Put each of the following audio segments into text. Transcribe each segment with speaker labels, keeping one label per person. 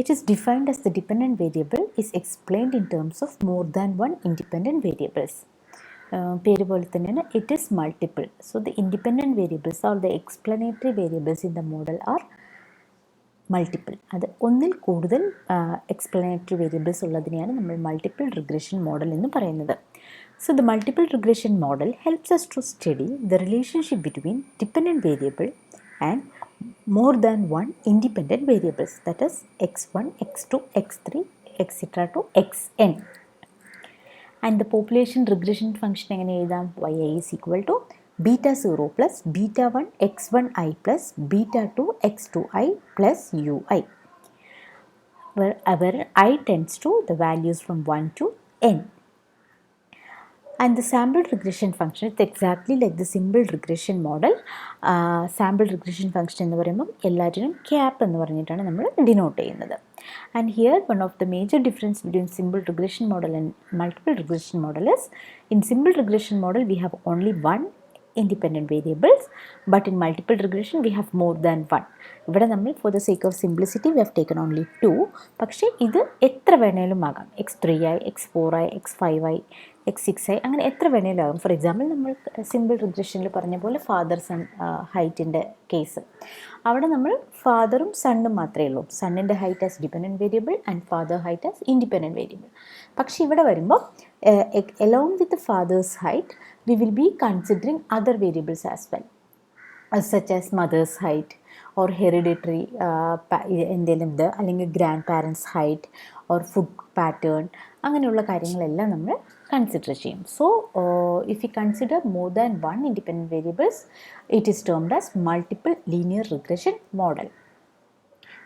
Speaker 1: It is defined as the dependent variable is explained in terms of more than one independent variables. പേര് പോലെ തന്നെയാണ് it is multiple. So the independent variables or the explanatory variables in the model are multiple. അത് ഒന്നിൽ കൂടുതൽ explanatory variables ഉള്ളതിനെയാണ് നമ്മൾ multiple regression model എന്ന് പറയുന്നത്. So the multiple regression model helps us to study the relationship between dependent variable and more than one independent variables, that is x1, x2, x3, etc. to xn. And the population regression function എങ്ങനെ എഴുതാം? yi is equal to beta 0 plus beta 1 x1i plus beta 2 x2i plus ui, where I tends to the values from 1 to n. And the sample regression function, it's exactly like the simple regression model. Sample regression function എന്ന് പറയുമ്പോൾ എല്ലാറ്റിനും cap എന്ന് പറഞ്ഞിട്ടാണ് നമ്മൾ denote ചെയ്യുന്നത്. And here one of the major difference between simple regression model and multiple regression model is, in simple regression model we have only one independent variables, but in multiple regression we have more than one. ഇവിടെ നമ്മൾ for the sake of simplicity we have taken only 2. പക്ഷേ ഇത് എത്ര വേണേലും ആകാം, x3i, x4i, x5i, x6i, അങ്ങനെ എത്ര വേണേലും ആകും. ഫോർ എക്സാമ്പിൾ നമ്മൾ സിമ്പിൾ റിഗ്രഷനിൽ പറഞ്ഞ പോലെ ഫാദർ സൺ ഹൈറ്റിൻ്റെ കേസ്, അവിടെ നമ്മൾ ഫാദറും സണ്ണും മാത്രമേ ഉള്ളൂ. സണ്ണിൻ്റെ height as dependent variable and father height as independent variable. പക്ഷേ ഇവിടെ വരുമ്പോൾ along with the father's height we will be considering other variables as well, such as mother's height or hereditary എന്തെങ്കിലും ഇത്, അല്ലെങ്കിൽ grand parents height or food pattern, അങ്ങനെയുള്ള കാര്യങ്ങളെല്ലാം നമ്മൾ consider ചെയ്യും. So if you consider more than one independent variables it is termed as multiple linear regression model.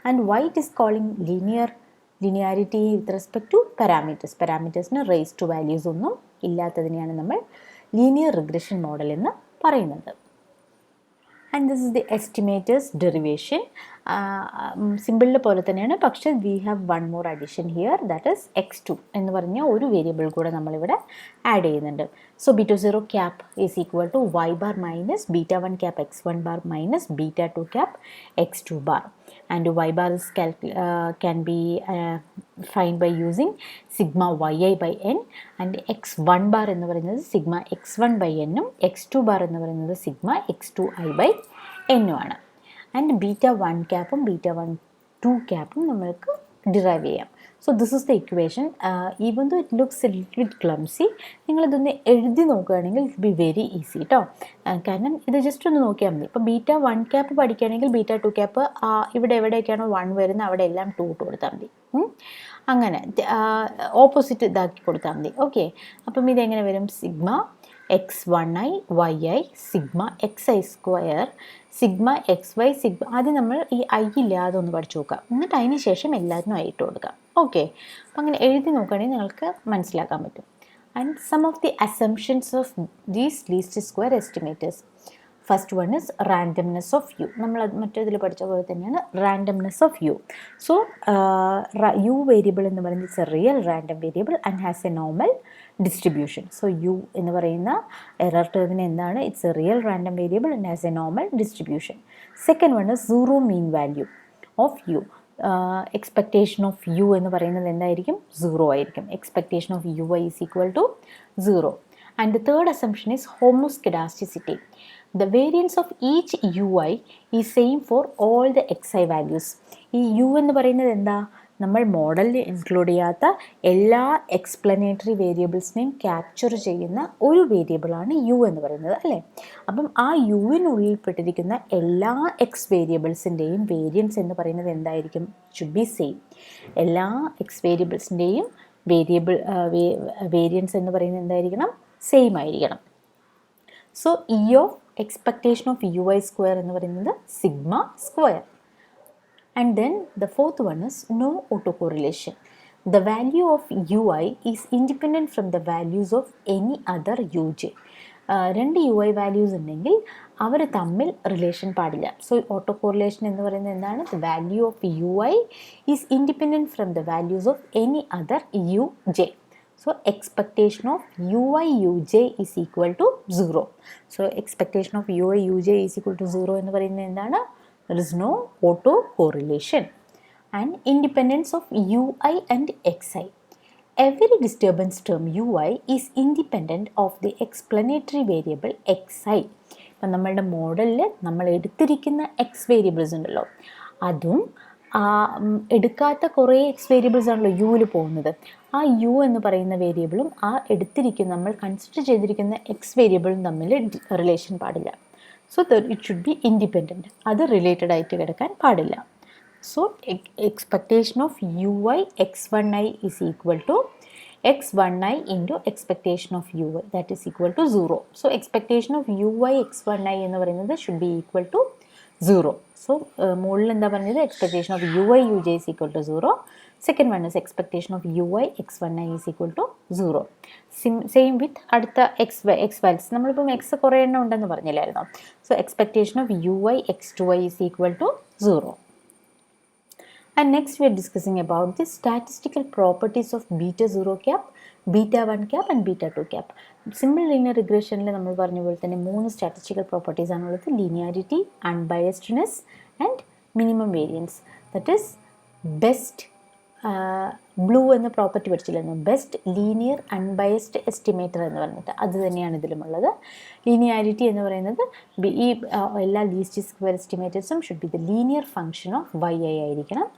Speaker 1: And why it is calling linearity with respect to parameters. പാരാമീറ്റേഴ്സിന് raise to values ഒന്നും ഇല്ലാത്തതിനെയാണ് നമ്മൾ linear regression model എന്ന് പറയുന്നത്. And this is the estimators derivation. സിമ്പിളിലെ പോലെ തന്നെയാണ്, പക്ഷേ we have one more addition here, that is x2 എന്ന് പറഞ്ഞ ഒരു വേരിയബിൾ കൂടെ നമ്മളിവിടെ ആഡ് ചെയ്യുന്നുണ്ട്. So β0 cap is equal to y bar minus β1 cap x1 bar minus β2 cap x2 bar. And y bar is can be find by using sigma yi by n, and x1 bar എന്ന് പറയുന്നത് sigma x1 by n ഉം x2 bar എന്ന് പറയുന്നത് sigma x2i by n ഉം ആണ്. And β1 ക്യാപ്പും β2 ക്യാപ്പും നമ്മൾക്ക് derive ചെയ്യാം. So this is the equation. Even though it looks a little bit clumsy, നിങ്ങളിതൊന്ന് എഴുതി നോക്കുകയാണെങ്കിൽ ഇറ്റ് ബി വെരി ഈസി കേട്ടോ. കാരണം ഇത് ജസ്റ്റ് ഒന്ന് നോക്കിയാൽ മതി. ഇപ്പോൾ β1 ക്യാപ്പ് പഠിക്കുകയാണെങ്കിൽ β2 ക്യാപ്പ് ഇവിടെ എവിടെയൊക്കെയാണോ 1 വരുന്നത് അവിടെ എല്ലാം 2 ഇട്ട് കൊടുത്താൽ മതി. അങ്ങനെ ഓപ്പോസിറ്റ് ഇതാക്കി കൊടുത്താൽ മതി. ഓക്കെ, അപ്പം ഇതെങ്ങനെ വരും? Sigma x1i yi sigma xi square sigma xy sigma. ആദ്യം നമ്മൾ ഈ ഐ ഇല്ലാതെ ഒന്ന് പഠിച്ചു നോക്കാം, എന്നിട്ട് അതിന് ശേഷം എല്ലാത്തിനും ആയിട്ട് കൊടുക്കാം. ഓക്കെ, അപ്പം അങ്ങനെ എഴുതി നോക്കുകയാണെങ്കിൽ നിങ്ങൾക്ക് മനസ്സിലാക്കാൻ പറ്റും. And some of the assumptions of these least square estimators. First one is randomness of u. നമ്മൾ മറ്റേതിൽ പഠിച്ച പോലെ തന്നെയാണ് randomness of u. So u variable എന്ന് പറയുന്നത് it's a real random variable and has a normal distribution. So u എന്ന് പറയുന്ന error ടേമിന് എന്താണ്? It's a real random variable and has a normal distribution. Second one is zero mean value of u. Expectation of U എന്ന് പറയുന്നത് എന്തായിരിക്കും? 0 ആയിരിക്കും. Expectation of U I is equal to 0. And the third assumption is homoscedasticity. The variance of each ui is same for all the xi values. ഈ U എന്ന് പറയുന്നത് എന്താ? നമ്മൾ മോഡലിൽ ഇൻക്ലൂഡ് ചെയ്യാത്ത എല്ലാ എക്സ്പ്ലനേറ്ററി വേരിയബിൾസിനെയും ക്യാപ്ചർ ചെയ്യുന്ന ഒരു വേരിയബിളാണ് യു എന്ന് പറയുന്നത്, അല്ലേ? അപ്പം ആ യുവിനുള്ളിൽപ്പെട്ടിരിക്കുന്ന എല്ലാ എക്സ് വേരിയബിൾസിൻ്റെയും വേരിയൻസ് എന്ന് പറയുന്നത് എന്തായിരിക്കും? Should be same. എല്ലാ എക്സ് വേരിയബിൾസിൻ്റെയും വേരിയൻസ് എന്ന് പറയുന്നത് എന്തായിരിക്കണം? സെയിം ആയിരിക്കണം. So e of expectation of U i square എന്ന് പറയുന്നത് sigma square. And then the fourth one is no auto correlation. The value of U I is independent from the values of any other u j. രണ്ട് u i values ഉണ്ടെങ്കിൽ അവർ തമ്മിൽ relation പാടില്ല. So auto correlation എന്ന് പറയുന്നത് എന്താണ്? The value of U I is independent from the values of any other u j. So expectation of ui uj is equal to 0. So expectation of ui uj is equal to 0 എന്ന് പറയുന്നത് എന്താണ്? There is no auto correlation. and independence of ui and xi. Every disturbance term ui is independent of the explanatory variable xi. ഇപ്പം നമ്മളുടെ മോഡലിൽ നമ്മൾ എടുത്തിരിക്കുന്ന X variables ഉണ്ടല്ലോ, അതും എടുക്കാത്ത കുറേ എക്സ് വേരിയബിൾസ് ആണല്ലോ യുവിൽ പോകുന്നത്. ആ യു എന്ന് പറയുന്ന വേരിയബിളും ആ എടുത്തിരിക്കുന്ന നമ്മൾ കൺസിഡർ ചെയ്തിരിക്കുന്ന എക്സ് വേരിയബിളും തമ്മിൽ റിലേഷൻ പാടില്ല. So it should be independent. അത് റിലേറ്റഡ് ആയിട്ട് കിടക്കാൻ പാടില്ല. So expectation of ui x1i is equal to x1i into expectation of ui, that is equal to 0. So expectation of ui x1i എന്ന് പറയുന്നത് should be equal to 0. So മുകളിൽ എന്താ പറഞ്ഞത്, expectation of ui uj is equal to 0. Second one is expectation of ui x1i is equal to 0. Same with അടുത്ത x values. നമ്മളിപ്പം x കുറേ എണ്ണം ഉണ്ടെന്ന് പറഞ്ഞില്ലായിരുന്നോ. So expectation of ui x2i is equal to 0. And next we are discussing about the statistical properties of beta 0 cap, beta 1 cap and beta 2 cap. Simple linear regression നമ്മൾ പറഞ്ഞ പോലെ തന്നെ 3 statistical properties ആണുള്ളത്: linearity, unbiasedness and minimum variance. That is best BLUE എന്ന property പഠിച്ചില്ലായിരുന്നു, best linear unbiased estimator എന്ന് പറഞ്ഞിട്ട്. അത് തന്നെയാണ് ഇതിലുമുള്ളത്. ലീനിയാരിറ്റി എന്ന് പറയുന്നത് ഈ എല്ലാ ലീസ്റ്റ് സ്ക്വയർ എസ്റ്റിമേറ്റേഴ്സും should be the linear function of y i ആയിരിക്കണം.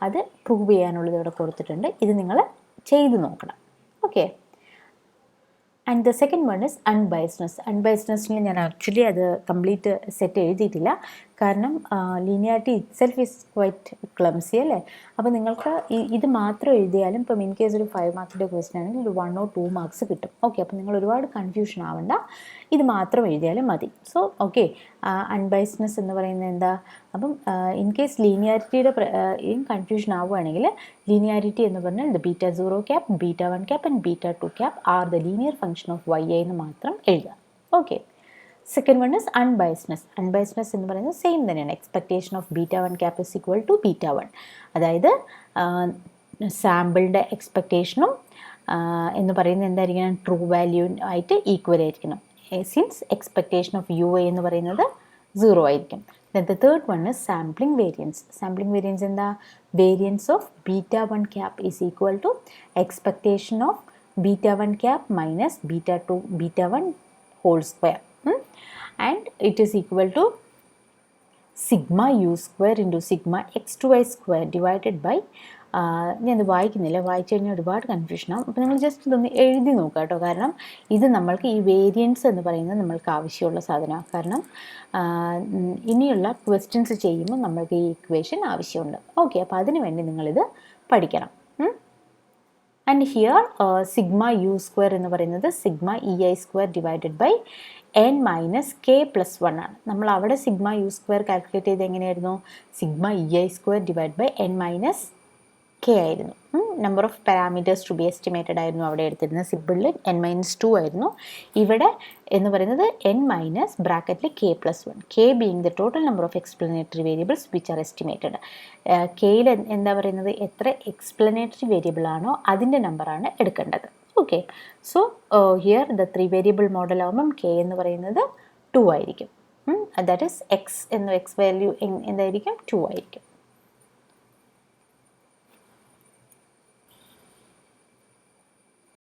Speaker 1: അത് പ്രൂവ് ചെയ്യാനുള്ളത് ഇവിടെ കൊടുത്തിട്ടുണ്ട്. ഇത് നിങ്ങൾ ചെയ്ത് നോക്കണം. Okay. And the second one is unbiasedness. അൺബയസ്ഡ്നെസ്സിൽ ഞാൻ ആക്ച്വലി അത് കംപ്ലീറ്റ് സെറ്റ് എഴുതിയിട്ടില്ല, കാരണം linearity itself is quite clumsy അല്ലേ. അപ്പോൾ നിങ്ങൾക്ക് ഇത് മാത്രം എഴുതിയാലും ഇപ്പം ഇൻ കേസ് ഒരു 5 മാർക്സിൻ്റെ ക്വസ്റ്റ്യൻ ആണെങ്കിൽ ഒരു 1 or 2 മാർക്സ് കിട്ടും. ഓക്കെ, അപ്പോൾ നിങ്ങൾ ഒരുപാട് കൺഫ്യൂഷൻ ആവണ്ട, ഇത് മാത്രം എഴുതിയാലും മതി. സോ ഓക്കെ, അൺബയസ്ഡ്നെസ് എന്ന് പറയുന്നത് എന്താ? അപ്പം ഇൻ കേസ് ലീനിയാരിറ്റിയുടെ കൺഫ്യൂഷൻ ആവുകയാണെങ്കിൽ ലീനിയാരിറ്റി എന്ന് പറഞ്ഞാൽ the beta 0 cap, beta 1 cap and beta 2 cap are the linear function of y i എന്ന് മാത്രം എഴുതാം. Okay. Second one is unbiasedness. Unbiasedness എന്ന് പറയുന്നത് സെയിം തന്നെയാണ്. Expectation of beta 1 cap is equal to beta 1. അതായത് സാമ്പിളിൻ്റെ എക്സ്പെക്ടേഷനും എന്ന് പറയുന്നത് എന്തായിരിക്കണം? ട്രൂ വാല്യൂ ആയിട്ട് ഈക്വൽ ആയിരിക്കണം. Since expectation of U i എന്ന് പറയുന്നത് 0 ആയിരിക്കും. Then the third one is sampling variance. Sampling variance എന്താ? Variance of beta 1 cap is equal to expectation of beta 1 cap minus beta 1 whole square. And it is equal to sigma u square into sigma x2y square divided by ഞാനത് വായിക്കുന്നില്ല, വായിച്ചു കഴിഞ്ഞാൽ ഒരുപാട് കൺഫ്യൂഷനാകും. അപ്പോൾ നിങ്ങൾ just ഇതൊന്ന് എഴുതി നോക്കുക കേട്ടോ. കാരണം ഇത് നമ്മൾക്ക് ഈ വേരിയൻസ് എന്ന് പറയുന്നത് നമ്മൾക്ക് ആവശ്യമുള്ള സാധനമാണ്. കാരണം ഇനിയുള്ള ക്വസ്റ്റ്യൻസ് ചെയ്യുമ്പോൾ നമ്മൾക്ക് ഈ ഇക്വേഷൻ ആവശ്യമുണ്ട്. ഓക്കെ, അപ്പോൾ അതിന് വേണ്ടി നിങ്ങളിത് പഠിക്കണം. And here sigma u square എന്ന് പറയുന്നത് sigma e i square divided by n minus k plus 1 ആണ്. നമ്മൾ അവിടെ സിഗ്മ യു സ്ക്വയർ കാൽക്കുലേറ്റ് ചെയ്ത് എങ്ങനെയായിരുന്നു? Sigma e i square divide by n minus k ആയിരുന്നു. Number of parameters to be estimated ആയിരുന്നു അവിടെ എടുത്തിരുന്നത്. സിമ്പിളിൽ n-2 ആയിരുന്നു. ഇവിടെ എന്ന് പറയുന്നത് n മൈനസ് ബ്രാക്കറ്റിൽ k plus 1, k being the total number of explanatory variables which are estimated. കെയിൽ എന്താ പറയുന്നത്? എത്ര എക്സ്പ്ലനേറ്ററി വേരിയബിൾ ആണോ അതിൻ്റെ നമ്പറാണ് എടുക്കേണ്ടത്. Okay, so here the 3 variable model ആകുമ്പം k എന്ന് പറയുന്നത് 2 ആയിരിക്കും. ദാറ്റ് ഈസ് എക്സ് വാല്യൂ എന്തായിരിക്കും? 2 ആയിരിക്കും.